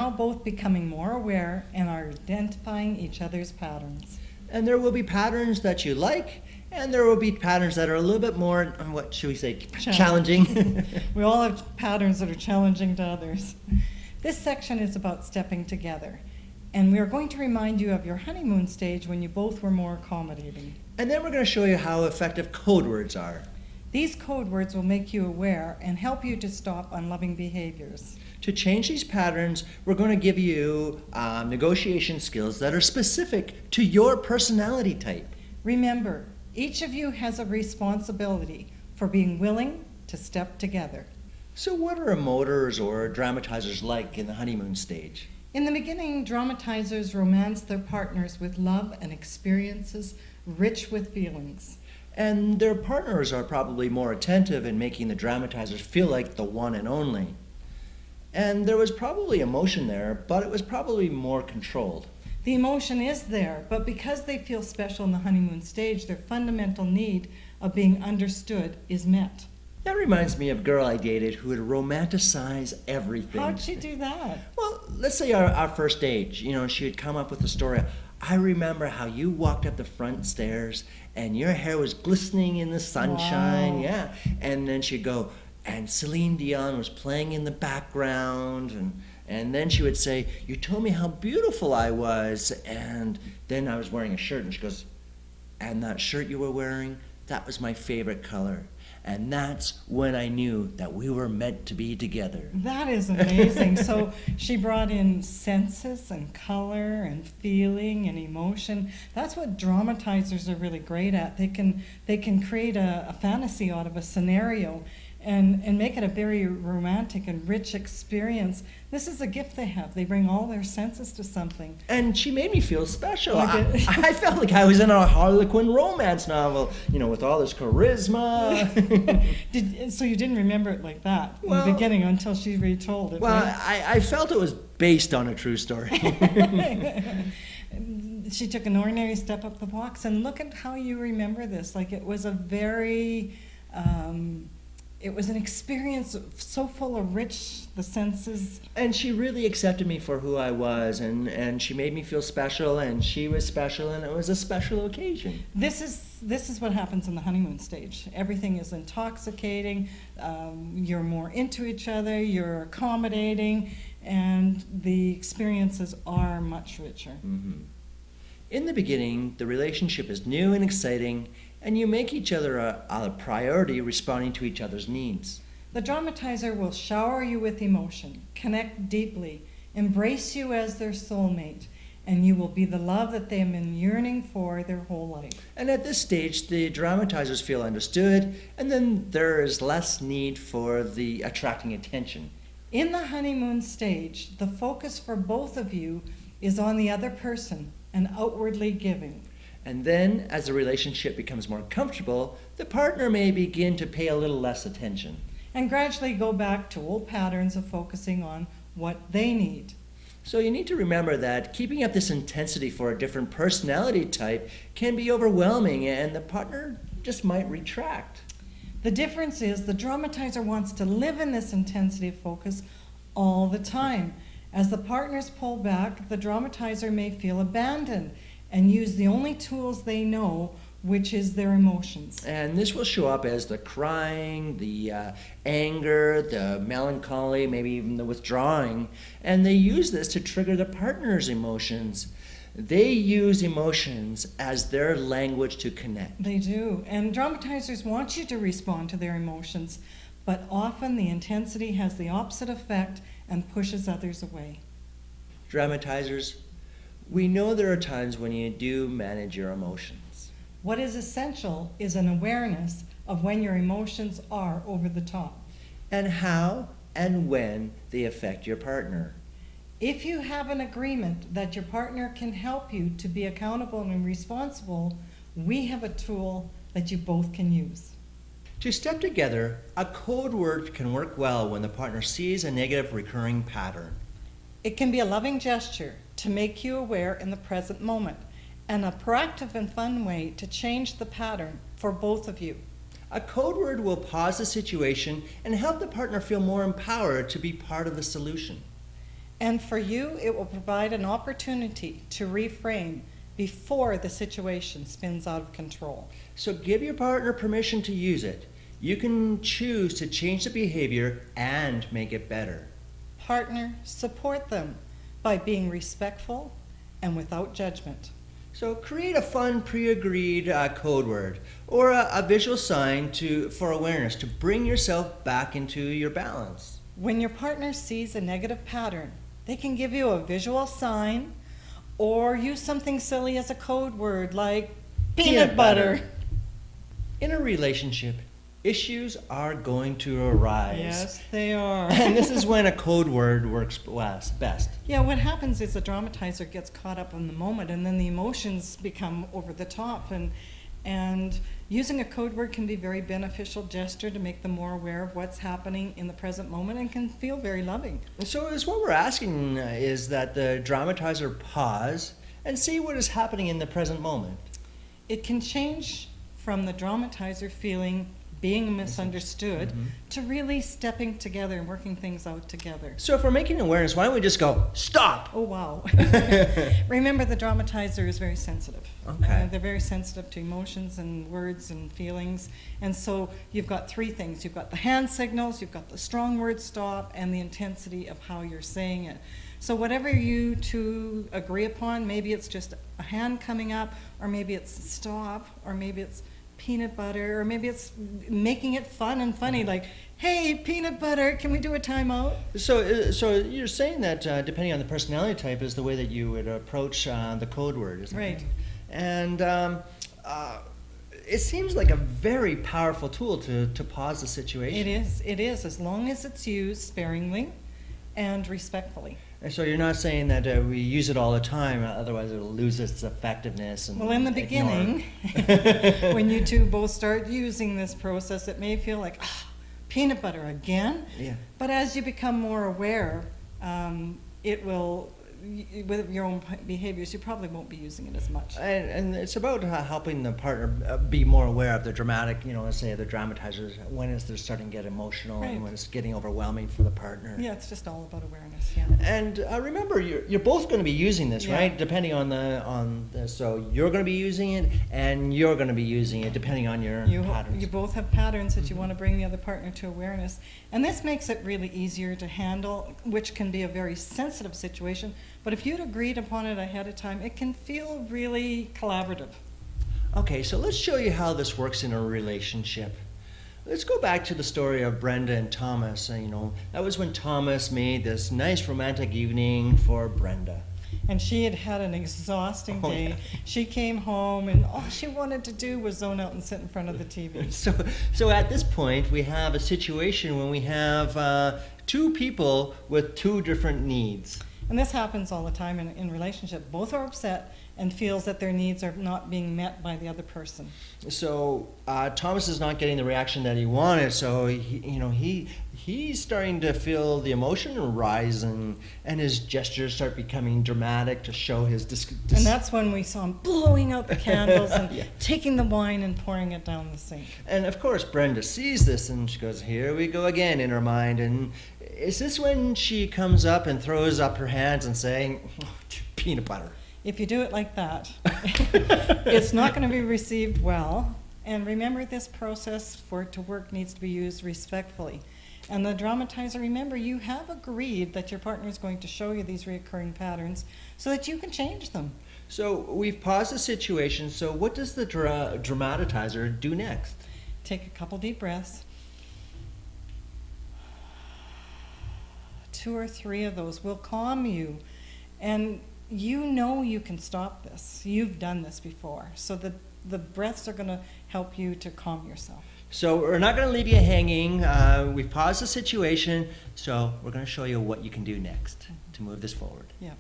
now both becoming more aware and are identifying each other's patterns. And there will be patterns that you like, and there will be patterns that are a little bit more, what should we say, challenging. We all have patterns that are challenging to others. This section is about stepping together. And we are going to remind you of your honeymoon stage when you both were more accommodating. And then we're going to show you how effective code words are. These code words will make you aware and help you to stop unloving behaviors. To change these patterns, we're going to give you negotiation skills that are specific to your personality type. Remember, each of you has a responsibility for being willing to step together. So what are emoters or dramatizers like in the honeymoon stage? In the beginning, dramatizers romance their partners with love and experiences rich with feelings. And their partners are probably more attentive in making the dramatizers feel like the one and only. And there was probably emotion there, but it was probably more controlled. The emotion is there, but because they feel special in the honeymoon stage, their fundamental need of being understood is met. That reminds me of a girl I dated who would romanticize everything. How'd she do that? Well, let's say our first date, she would come up with a story. I remember how you walked up the front stairs and your hair was glistening in the sunshine. Wow. Yeah. And then she'd go, and Celine Dion was playing in the background. And then she would say, you told me how beautiful I was. And then I was wearing a shirt. And she goes, and that shirt you were wearing, that was my favorite color. And that's when I knew that we were meant to be together. That is amazing. So she brought in senses and color and feeling and emotion. That's what dramatizers are really great at. They can create a fantasy out of a scenario and make it a very romantic and rich experience. This is a gift they have. They bring all their senses to something. And she made me feel special. I felt like I was in a Harlequin romance novel, with all this charisma. So you didn't remember it like that in the beginning until she retold it, well, right? I felt it was based on a true story. She took an ordinary step up the box, and look at how you remember this. Like it was a very... it was an experience so full of the senses. And she really accepted me for who I was, and she made me feel special, and she was special, and it was a special occasion. This is what happens in the honeymoon stage. Everything is intoxicating, you're more into each other, you're accommodating, and the experiences are much richer. Mm-hmm. In the beginning, the relationship is new and exciting, and you make each other a priority responding to each other's needs. The dramatizer will shower you with emotion, connect deeply, embrace you as their soulmate, and you will be the love that they have been yearning for their whole life. And at this stage, the dramatizers feel understood, and then there is less need for the attracting attention. In the honeymoon stage, the focus for both of you is on the other person and outwardly giving. And then, as the relationship becomes more comfortable, the partner may begin to pay a little less attention. And gradually go back to old patterns of focusing on what they need. So you need to remember that keeping up this intensity for a different personality type can be overwhelming, and the partner just might retract. The difference is the dramatizer wants to live in this intensity of focus all the time. As the partners pull back, the dramatizer may feel abandoned and use the only tools they know, which is their emotions. And this will show up as the crying, the anger, the melancholy, maybe even the withdrawing. And they use this to trigger the partner's emotions. They use emotions as their language to connect. They do. And dramatizers want you to respond to their emotions, but often the intensity has the opposite effect and pushes others away. Dramatizers, we know there are times when you do manage your emotions. What is essential is an awareness of when your emotions are over the top. And how and when they affect your partner. If you have an agreement that your partner can help you to be accountable and responsible, we have a tool that you both can use. To step together, a code word can work well when the partner sees a negative recurring pattern. It can be a loving gesture to make you aware in the present moment, and a proactive and fun way to change the pattern for both of you. A code word will pause the situation and help the partner feel more empowered to be part of the solution. And for you, it will provide an opportunity to reframe before the situation spins out of control. So give your partner permission to use it. You can choose to change the behavior and make it better. Partner, support them by being respectful and without judgment. So create a fun pre-agreed code word or a visual sign for awareness to bring yourself back into your balance. When your partner sees a negative pattern, they can give you a visual sign or use something silly as a code word like peanut butter. In a relationship, issues are going to arise. Yes, they are. And this is when a code word works best. Yeah, what happens is the dramatizer gets caught up in the moment and then the emotions become over the top. And using a code word can be a very beneficial gesture to make them more aware of what's happening in the present moment and can feel very loving. So is what we're asking is that the dramatizer pause and see what is happening in the present moment. It can change from the dramatizer feeling being misunderstood to really stepping together and working things out together. So if we're making awareness, why don't we just go, stop? Oh, wow. Remember, the dramatizer is very sensitive. Okay. They're very sensitive to emotions and words and feelings. And so you've got three things. You've got the hand signals, you've got the strong word stop, and the intensity of how you're saying it. So whatever you two agree upon, maybe it's just a hand coming up, or maybe it's stop, or maybe it's peanut butter, or maybe it's making it fun and funny, like, hey, peanut butter, can we do a timeout? So you're saying that depending on the personality type is the way that you would approach the code word, isn't it? Right. And it seems like a very powerful tool to pause the situation. It is, as long as it's used sparingly and respectfully. And so you're not saying that we use it all the time, otherwise it'll lose its effectiveness. And Well, in the beginning, when you two both start using this process, it may feel like, peanut butter again? Yeah. But as you become more aware, it will, with your own behaviors, you probably won't be using it as much. And it's about helping the partner be more aware of the dramatic, let's say the dramatizers, when they're starting to get emotional Right. and when it's getting overwhelming for the partner. Yeah, it's just all about awareness, yeah. And remember, you're both going to be using this, Yeah. right? Depending on so you're going to be using it, and you're going to be using it, depending on your patterns. You both have patterns that you want to bring the other partner to awareness. And this makes it really easier to handle, which can be a very sensitive situation. But if you'd agreed upon it ahead of time, it can feel really collaborative. Okay, so let's show you how this works in a relationship. Let's go back to the story of Brenda and Thomas. That was when Thomas made this nice romantic evening for Brenda. And she had had an exhausting Oh, day. yeah. She came home and all she wanted to do was zone out and sit in front of the TV. So at this point, we have a situation when we have two people with two different needs. And this happens all the time in relationship. Both are upset and feels that their needs are not being met by the other person. So Thomas is not getting the reaction that he wanted. So he's starting to feel the emotion rise, and his gestures start becoming dramatic to show his And that's when we saw him blowing out the candles and Yeah. taking the wine and pouring it down the sink. And of course, Brenda sees this and she goes, "Here we go again," in her mind. And is this when she comes up and throws up her hands and saying, "Peanut butter"? If you do it like that, it's not going to be received well. And remember, this process for it to work needs to be used respectfully. And the dramatizer, remember, you have agreed that your partner is going to show you these recurring patterns so that you can change them. So we've paused the situation. So what does the dramatizer do next? Take a couple deep breaths. 2 or 3 of those will calm you. And you know you can stop this. You've done this before. So the breaths are going to help you to calm yourself. So we're not going to leave you hanging. We've paused the situation. So we're going to show you what you can do next to move this forward. Yeah.